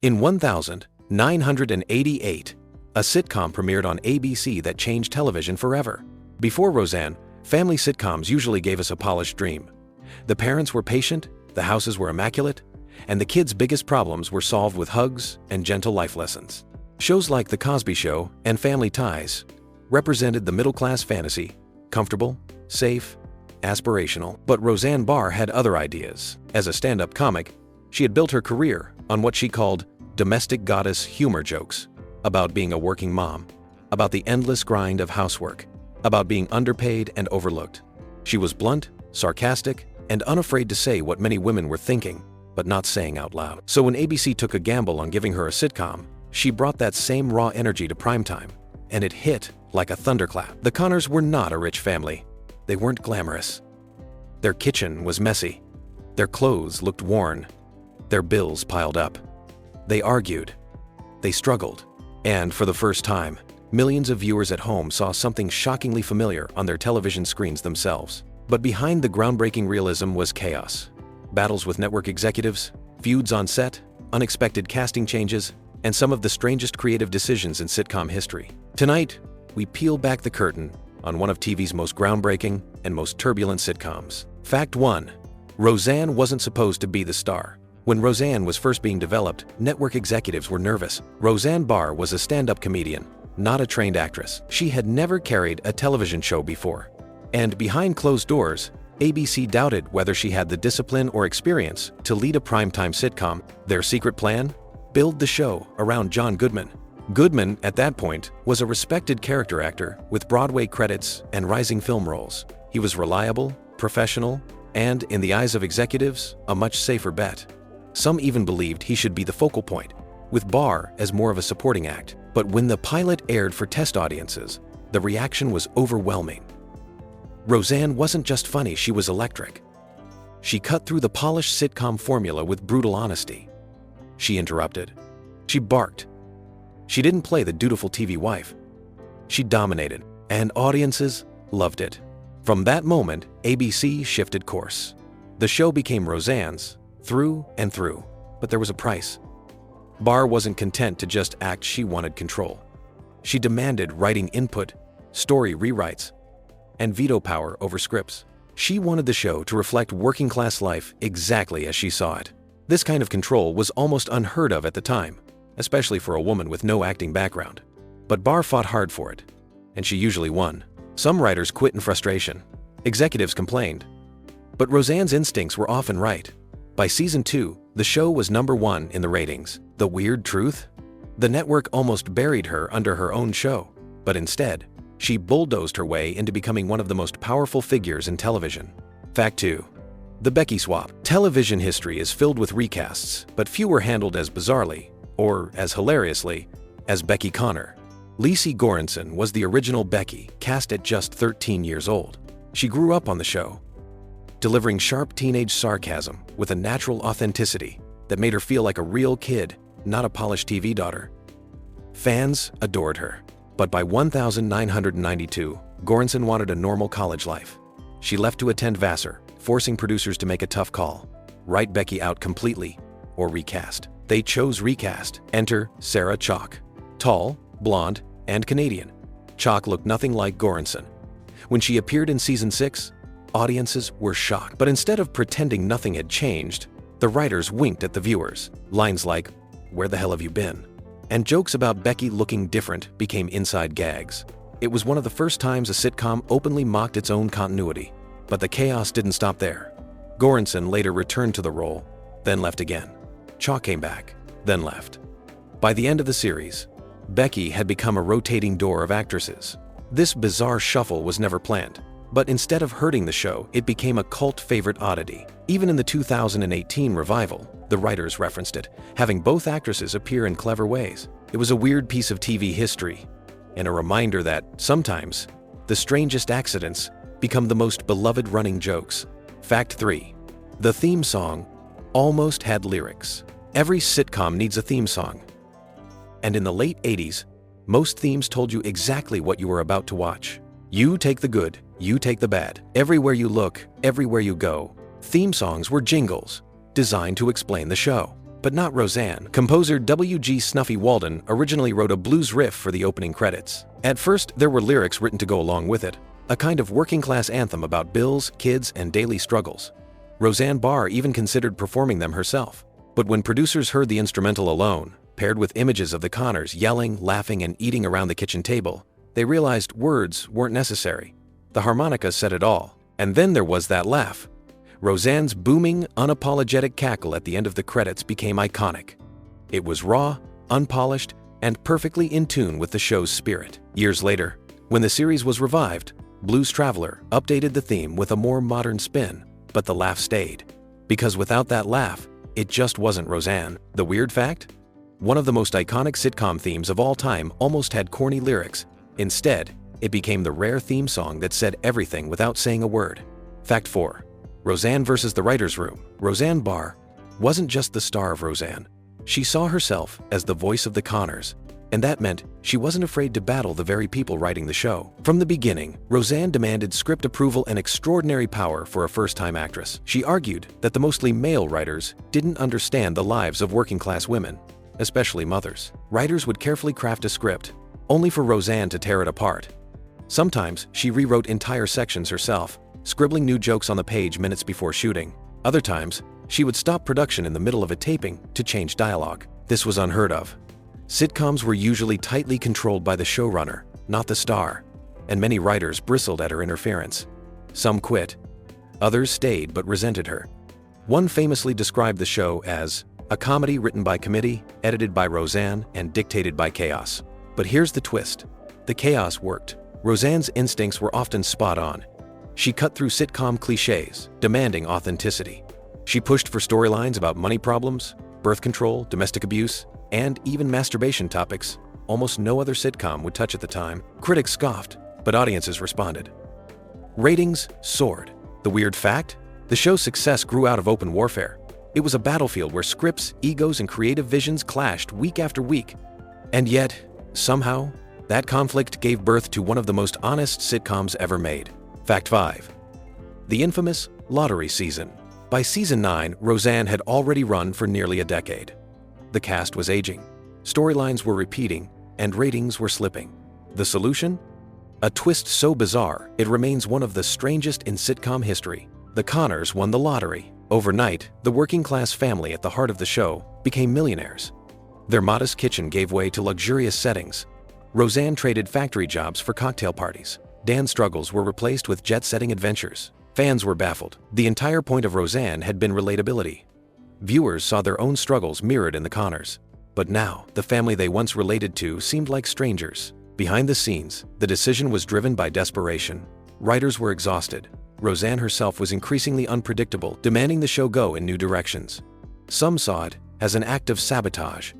In 1988, a sitcom premiered on ABC that changed television forever. Before Roseanne, family sitcoms usually gave us a polished dream. The parents were patient, the houses were immaculate, and the kids' biggest problems were solved with hugs and gentle life lessons. Shows like The Cosby Show and Family Ties represented the middle-class fantasy, comfortable, safe, aspirational. But Roseanne Barr had other ideas. As a stand-up comic, she had built her career on what she called domestic goddess humor jokes, about being a working mom, about the endless grind of housework, about being underpaid and overlooked. She was blunt, sarcastic, and unafraid to say what many women were thinking, but not saying out loud. So when ABC took a gamble on giving her a sitcom, she brought that same raw energy to primetime, and it hit like a thunderclap. The Connors were not a rich family. They weren't glamorous. Their kitchen was messy. Their clothes looked worn. Their bills piled up. They argued. They struggled. And for the first time, millions of viewers at home saw something shockingly familiar on their television screens themselves. But behind the groundbreaking realism was chaos. Battles with network executives, feuds on set, unexpected casting changes, and some of the strangest creative decisions in sitcom history. Tonight, we peel back the curtain on one of TV's most groundbreaking and most turbulent sitcoms. Fact 1. Roseanne wasn't supposed to be the star. When Roseanne was first being developed, network executives were nervous. Roseanne Barr was a stand-up comedian, not a trained actress. She had never carried a television show before. And behind closed doors, ABC doubted whether she had the discipline or experience to lead a primetime sitcom. Their secret plan? Build the show around John Goodman. Goodman, at that point, was a respected character actor with Broadway credits and rising film roles. He was reliable, professional, and, in the eyes of executives, a much safer bet. Some even believed he should be the focal point, with Barr as more of a supporting act. But when the pilot aired for test audiences, the reaction was overwhelming. Roseanne wasn't just funny, she was electric. She cut through the polished sitcom formula with brutal honesty. She interrupted. She barked. She didn't play the dutiful TV wife. She dominated, and audiences loved it. From that moment, ABC shifted course. The show became Roseanne's, through and through, but there was a price. Barr wasn't content to just act, she wanted control. She demanded writing input, story rewrites, and veto power over scripts. She wanted the show to reflect working-class life exactly as she saw it. This kind of control was almost unheard of at the time, especially for a woman with no acting background. But Barr fought hard for it, and she usually won. Some writers quit in frustration. Executives complained. But Roseanne's instincts were often right. By season 2, the show was #1 in the ratings. The weird truth? The network almost buried her under her own show, but instead, she bulldozed her way into becoming one of the most powerful figures in television. Fact 2. The Becky swap. Television history is filled with recasts, but few were handled as bizarrely, or as hilariously, as Becky Connor. Lacey Goranson was the original Becky, cast at just 13 years old. She grew up on the show, delivering sharp teenage sarcasm with a natural authenticity that made her feel like a real kid, not a polished TV daughter. Fans adored her. But by 1992, Goranson wanted a normal college life. She left to attend Vassar, forcing producers to make a tough call: write Becky out completely or recast. They chose recast. Enter Sarah Chalk. Tall, blonde, and Canadian, Chalk looked nothing like Goranson. When she appeared in season 6, audiences were shocked. But instead of pretending nothing had changed, the writers winked at the viewers. Lines like, "Where the hell have you been?" and jokes about Becky looking different became inside gags. It was one of the first times a sitcom openly mocked its own continuity. But the chaos didn't stop there. Goranson later returned to the role, then left again. Chalk came back, then left. By the end of the series, Becky had become a rotating door of actresses. This bizarre shuffle was never planned, but instead of hurting the show, it became a cult favorite oddity. Even in the 2018 revival, the writers referenced it, having both actresses appear in clever ways. It was a weird piece of TV history, and a reminder that, sometimes, the strangest accidents become the most beloved running jokes. Fact 3. The theme song almost had lyrics. Every sitcom needs a theme song. And in the late 80s, most themes told you exactly what you were about to watch. You take the good, you take the bad. Everywhere you look, everywhere you go. Theme songs were jingles, designed to explain the show. But not Roseanne. Composer W.G. Snuffy Walden originally wrote a blues riff for the opening credits. At first, there were lyrics written to go along with it, a kind of working-class anthem about bills, kids, and daily struggles. Roseanne Barr even considered performing them herself. But when producers heard the instrumental alone, paired with images of the Connors yelling, laughing, and eating around the kitchen table, they realized words weren't necessary. The harmonica said it all. And then there was that laugh. Roseanne's booming, unapologetic cackle at the end of the credits became iconic. It was raw, unpolished, and perfectly in tune with the show's spirit. Years later, when the series was revived, Blues Traveler updated the theme with a more modern spin, but the laugh stayed. Because without that laugh, it just wasn't Roseanne. The weird fact? One of the most iconic sitcom themes of all time almost had corny lyrics. Instead, it became the rare theme song that said everything without saying a word. Fact 4. Roseanne versus the writer's room. Roseanne Barr wasn't just the star of Roseanne. She saw herself as the voice of the Connors, and that meant she wasn't afraid to battle the very people writing the show. From the beginning, Roseanne demanded script approval and extraordinary power for a first-time actress. She argued that the mostly male writers didn't understand the lives of working-class women, especially mothers. Writers would carefully craft a script, only for Roseanne to tear it apart. Sometimes she rewrote entire sections herself, scribbling new jokes on the page minutes before shooting. Other times, she would stop production in the middle of a taping to change dialogue. This was unheard of. Sitcoms were usually tightly controlled by the showrunner, not the star, and many writers bristled at her interference. Some quit. Others stayed but resented her. One famously described the show as a comedy written by committee, edited by Roseanne, and dictated by chaos. But here's the twist. The chaos worked. Roseanne's instincts were often spot on. She cut through sitcom cliches, demanding authenticity. She pushed for storylines about money problems, birth control, domestic abuse, and even masturbation topics almost no other sitcom would touch at the time. Critics scoffed, but audiences responded. Ratings soared. The weird fact? The show's success grew out of open warfare. It was a battlefield where scripts, egos, and creative visions clashed week after week. And yet, somehow, that conflict gave birth to one of the most honest sitcoms ever made. Fact 5. The infamous lottery season. By season 9, Roseanne had already run for nearly a decade. The cast was aging, storylines were repeating, and ratings were slipping. The solution? A twist so bizarre, it remains one of the strangest in sitcom history. The Connors won the lottery. Overnight, the working-class family at the heart of the show became millionaires. Their modest kitchen gave way to luxurious settings. Roseanne traded factory jobs for cocktail parties. Dan's struggles were replaced with jet-setting adventures. Fans were baffled. The entire point of Roseanne had been relatability. Viewers saw their own struggles mirrored in the Connors. But now, the family they once related to seemed like strangers. Behind the scenes, the decision was driven by desperation. Writers were exhausted. Roseanne herself was increasingly unpredictable, demanding the show go in new directions. Some saw it as an act of sabotage,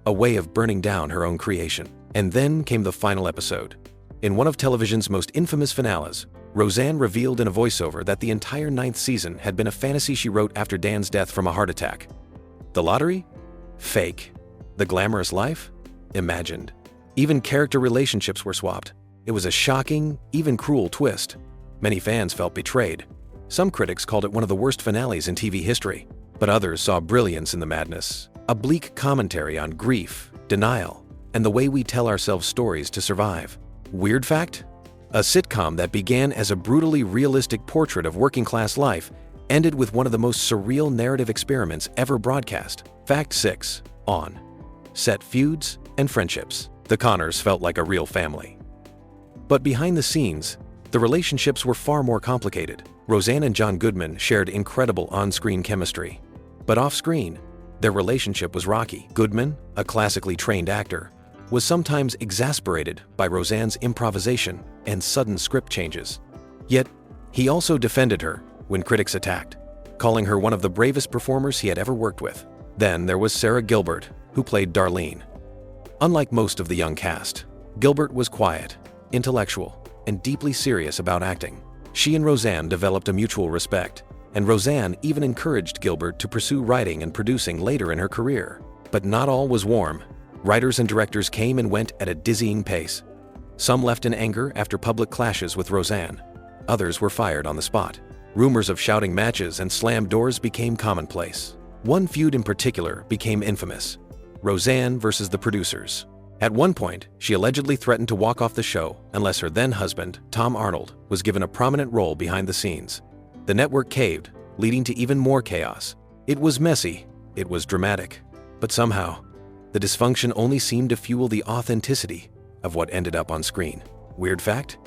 a way of burning down her own creation. And then came the final episode. In one of television's most infamous finales, Roseanne revealed in a voiceover that the entire 9th season had been a fantasy she wrote after Dan's death from a heart attack. The lottery? Fake. The glamorous life? Imagined. Even character relationships were swapped. It was a shocking, even cruel twist. Many fans felt betrayed. Some critics called it one of the worst finales in TV history, but others saw brilliance in the madness, a bleak commentary on grief, denial, and the way we tell ourselves stories to survive. Weird fact? A sitcom that began as a brutally realistic portrait of working-class life ended with one of the most surreal narrative experiments ever broadcast. Fact 6. On set feuds and friendships. The Connors felt like a real family. But behind the scenes, the relationships were far more complicated. Roseanne and John Goodman shared incredible on-screen chemistry. But off-screen, their relationship was rocky. Goodman, a classically trained actor, was sometimes exasperated by Roseanne's improvisation and sudden script changes. Yet, he also defended her when critics attacked, calling her one of the bravest performers he had ever worked with. Then there was Sarah Gilbert, who played Darlene. Unlike most of the young cast, Gilbert was quiet, intellectual, and deeply serious about acting. She and Roseanne developed a mutual respect, and Roseanne even encouraged Gilbert to pursue writing and producing later in her career. But not all was warm. Writers and directors came and went at a dizzying pace. Some left in anger after public clashes with Roseanne. Others were fired on the spot. Rumors of shouting matches and slammed doors became commonplace. One feud in particular became infamous: Roseanne versus the producers. At one point, she allegedly threatened to walk off the show unless her then-husband, Tom Arnold, was given a prominent role behind the scenes. The network caved, leading to even more chaos. It was messy, it was dramatic, but somehow, the dysfunction only seemed to fuel the authenticity of what ended up on screen. Weird fact?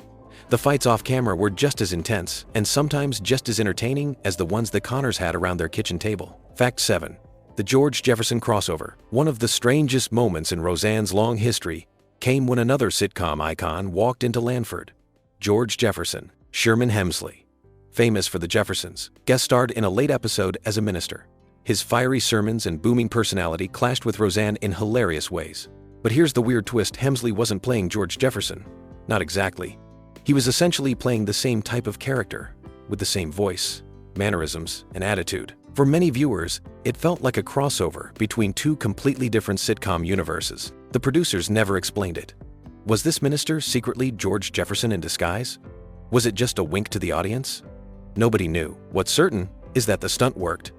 The fights off-camera were just as intense and sometimes just as entertaining as the ones the Connors had around their kitchen table. Fact 7. The George Jefferson crossover. One of the strangest moments in Roseanne's long history came when another sitcom icon walked into Lanford. George Jefferson, Sherman Hemsley, famous for The Jeffersons, guest starred in a late episode as a minister. His fiery sermons and booming personality clashed with Roseanne in hilarious ways. But here's the weird twist: Hemsley wasn't playing George Jefferson. Not exactly. He was essentially playing the same type of character, with the same voice, mannerisms, and attitude. For many viewers, it felt like a crossover between two completely different sitcom universes. The producers never explained it. Was this minister secretly George Jefferson in disguise? Was it just a wink to the audience? Nobody knew. What's certain is that the stunt worked.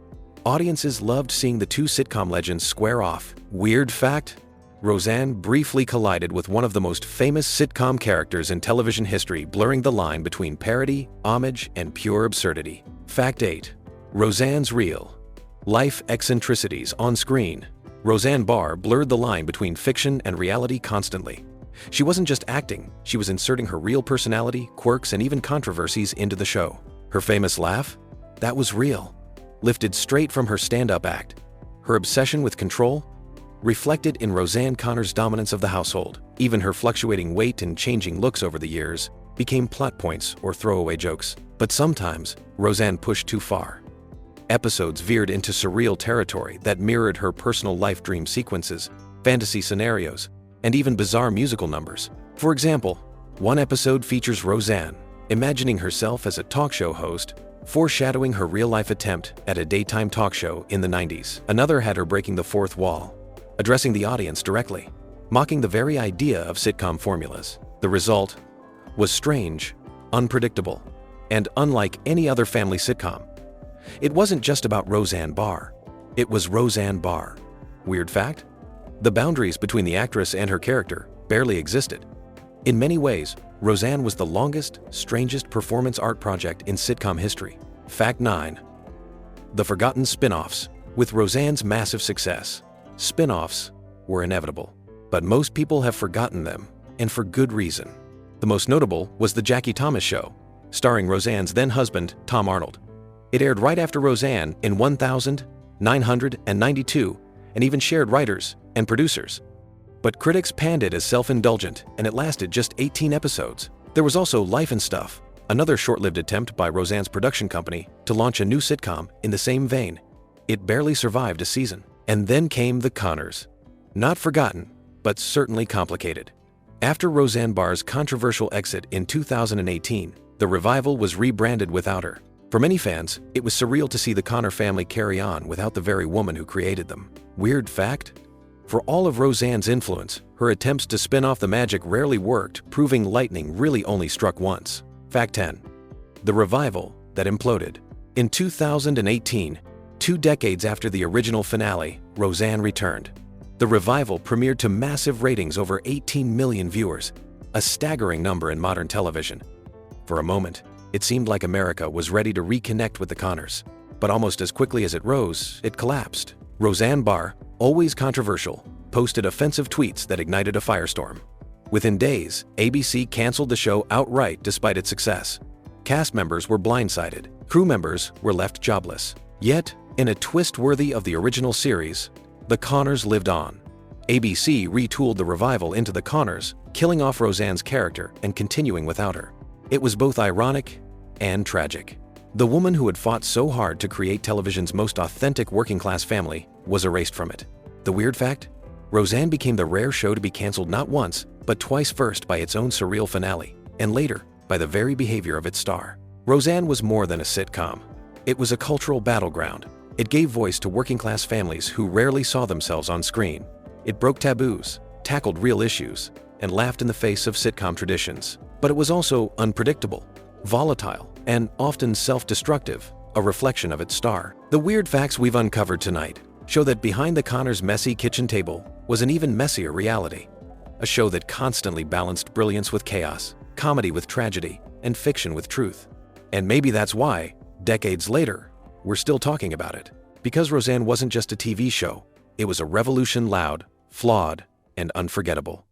Audiences loved seeing the two sitcom legends square off. Weird fact? Roseanne briefly collided with one of the most famous sitcom characters in television history, blurring the line between parody, homage, and pure absurdity. Fact 8. Roseanne's real life eccentricities on screen. Roseanne Barr blurred the line between fiction and reality constantly. She wasn't just acting, she was inserting her real personality, quirks, and even controversies into the show. Her famous laugh? That was real. Lifted straight from her stand-up act. Her obsession with control? Reflected in Roseanne Connor's dominance of the household. Even her fluctuating weight and changing looks over the years became plot points or throwaway jokes. But sometimes, Roseanne pushed too far. Episodes veered into surreal territory that mirrored her personal life dream sequences, fantasy scenarios, and even bizarre musical numbers. For example, one episode features Roseanne imagining herself as a talk show host, foreshadowing her real-life attempt at a daytime talk show in the 90s. Another had her breaking the fourth wall, addressing the audience directly, mocking the very idea of sitcom formulas. The result was strange, unpredictable, and unlike any other family sitcom. It wasn't just about Roseanne Barr. It was Roseanne Barr. Weird fact? The boundaries between the actress and her character barely existed. In many ways, Roseanne was the longest, strangest performance art project in sitcom history. Fact 9. The forgotten spin-offs. With Roseanne's massive success, spin-offs were inevitable. But most people have forgotten them, and for good reason. The most notable was The Jackie Thomas Show, starring Roseanne's then-husband, Tom Arnold. It aired right after Roseanne in 1992 and even shared writers and producers. But critics panned it as self-indulgent, and it lasted just 18 episodes. There was also Life and Stuff, another short-lived attempt by Roseanne's production company to launch a new sitcom in the same vein. It barely survived a season. And then came The Connors. Not forgotten, but certainly complicated. After Roseanne Barr's controversial exit in 2018, the revival was rebranded without her. For many fans, it was surreal to see the Connor family carry on without the very woman who created them. Weird fact? For all of Roseanne's influence, her attempts to spin off the magic rarely worked, proving lightning really only struck once. Fact 10. The revival that imploded. In 2018, 2 decades after the original finale, Roseanne returned. The revival premiered to massive ratings, over 18 million viewers, a staggering number in modern television. For a moment, it seemed like America was ready to reconnect with the Connors. But almost as quickly as it rose, it collapsed. Roseanne Barr, always controversial, posted offensive tweets that ignited a firestorm. Within days, ABC canceled the show outright despite its success. Cast members were blindsided. Crew members were left jobless. Yet, in a twist worthy of the original series, the Connors lived on. ABC retooled the revival into the Connors, killing off Roseanne's character and continuing without her. It was both ironic and tragic. The woman who had fought so hard to create television's most authentic working-class family was erased from it. The weird fact? Roseanne became the rare show to be canceled not once, but twice, first by its own surreal finale, and later by the very behavior of its star. Roseanne was more than a sitcom. It was a cultural battleground. It gave voice to working-class families who rarely saw themselves on screen. It broke taboos, tackled real issues, and laughed in the face of sitcom traditions. But it was also unpredictable, volatile, and often self-destructive, a reflection of its star. The weird facts we've uncovered tonight show that behind the Connors' messy kitchen table was an even messier reality. A show that constantly balanced brilliance with chaos, comedy with tragedy, and fiction with truth. And maybe that's why, decades later, we're still talking about it. Because Roseanne wasn't just a TV show, it was a revolution, loud, flawed, and unforgettable.